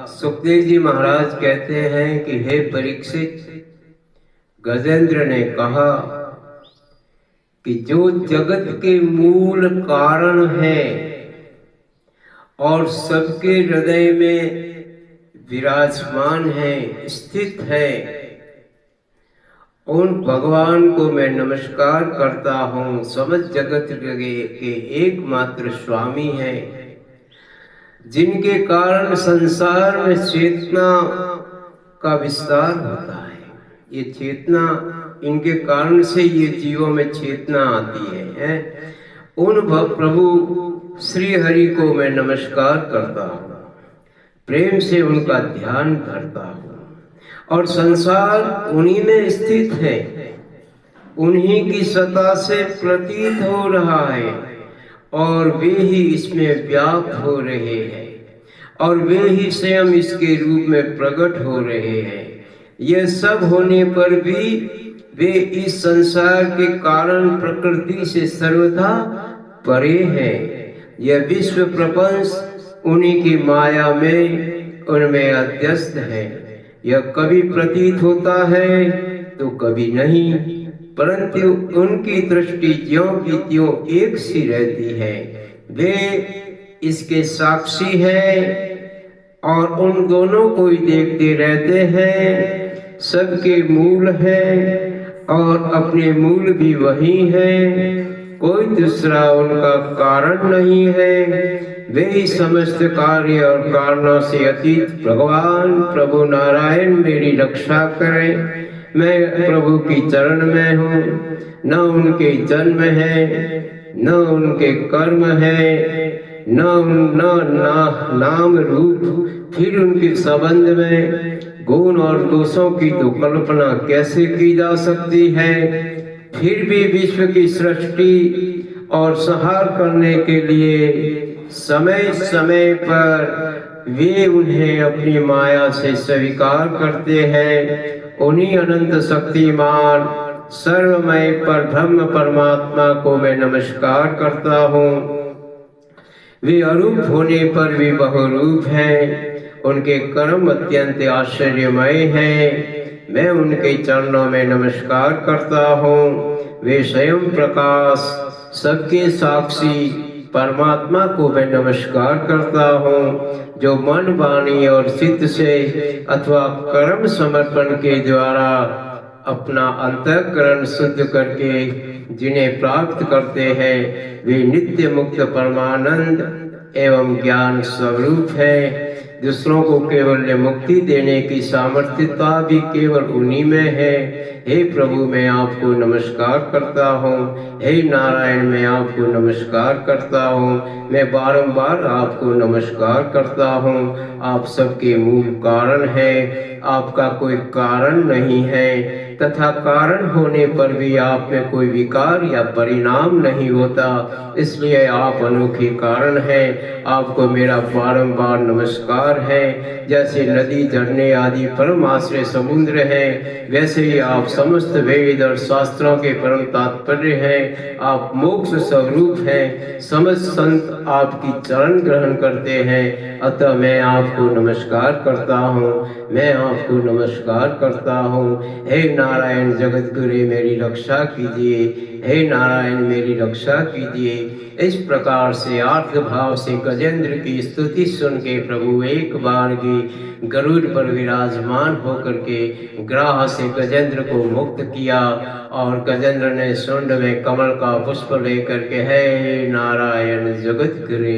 सुखदेव जी महाराज कहते हैं कि हे परीक्षित, गजेंद्र ने कहा कि जो जगत के मूल कारण है और सबके हृदय में विराजमान है, स्थित है, उन भगवान को मैं नमस्कार करता हूँ। समस्त जगत के एकमात्र स्वामी है, जिनके कारण संसार में चेतना का विस्तार होता है। ये चेतना, इनके कारण से ये जीवों में चेतना आती है। उन प्रभु श्री हरि को मैं नमस्कार करता हूँ, प्रेम से उनका ध्यान करता हूँ, और संसार उन्हीं में स्थित है, उन्हीं की सत्ता से प्रतीत हो रहा है, और वे ही इसमें व्याप्त हो रहे हैं, और वे ही स्वयं इसके रूप में प्रकट हो रहे हैं। यह सब होने पर भी वे इस संसार के कारण प्रकृति से सर्वथा परे हैं। यह विश्व प्रपंच उन्हीं की माया में, उनमें अध्यस्त है। यह कभी प्रतीत होता है तो कभी नहीं, परंतु उनकी दृष्टि ज्यों की त्यों एक सी रहती है। वे इसके साक्षी हैं और उन दोनों को ही देखते रहते हैं। सबके मूल है और अपने मूल भी वही है, कोई दूसरा उनका कारण नहीं है। वे ही समस्त कार्य और कारणों से अतीत भगवान प्रभु नारायण मेरी रक्षा करें। मैं प्रभु की चरण में हूँ, न उनके जन्म है, न उनके कर्म है, न नाम रूप। फिर उनके संबंध में गुण और दोषों की तो कल्पना कैसे की जा सकती है। फिर भी विश्व की सृष्टि और संहार करने के लिए समय समय पर वे उन्हें अपनी माया से स्वीकार करते हैं। उन्हीं अनंत शक्तिमान सर्वमय पर ब्रह्म परमात्मा को मैं नमस्कार करता हूँ। वे अरूप होने पर भी बहुरूप हैं, उनके कर्म अत्यंत आश्चर्यमय हैं। मैं उनके चरणों में नमस्कार करता हूँ। वे स्वयं प्रकाश, सबके साक्षी परमात्मा को मैं नमस्कार करता हूँ, जो मन, वाणी और चित्त से अथवा कर्म समर्पण के द्वारा अपना अंतःकरण शुद्ध करके जिन्हें प्राप्त करते हैं, वे नित्य मुक्त परमानंद एवं ज्ञान स्वरूप है। दूसरों को केवल मुक्ति देने की सामर्थ्यता भी केवल उन्हीं में है। हे प्रभु, मैं आपको नमस्कार करता हूँ। हे नारायण, मैं आपको नमस्कार करता हूँ। मैं बारंबार आपको नमस्कार करता हूँ। आप सबके मूल कारण हैं, आपका कोई कारण नहीं है, तथा कारण होने पर भी आप में कोई विकार या परिणाम नहीं होता, इसलिए आप अनोखे कारण हैं। आपको मेरा बारंबार नमस्कार है। जैसे नदी, झरने आदि परम आश्रय समुद्र है, वैसे ही आप समस्त वेद और शास्त्रों के परम तात्पर्य हैं। आप मोक्ष स्वरूप हैं। समस्त संत आपकी चरण ग्रहण करते हैं, अतः मैं आपको नमस्कार करता हूँ। मैं आपको नमस्कार करता हूँ। हे नारायण जगत गुरु, मेरी रक्षा कीजिए। हे नारायण, मेरी रक्षा कीजिए। इस प्रकार से आर्थ भाव से गजेंद्र की स्तुति सुन के प्रभु एक बार की गरुड़ पर विराजमान होकर के ग्राह से गजेंद्र को मुक्त किया, और गजेंद्र ने सुंड में कमल का पुष्प लेकर के हे नारायण जगत गुरु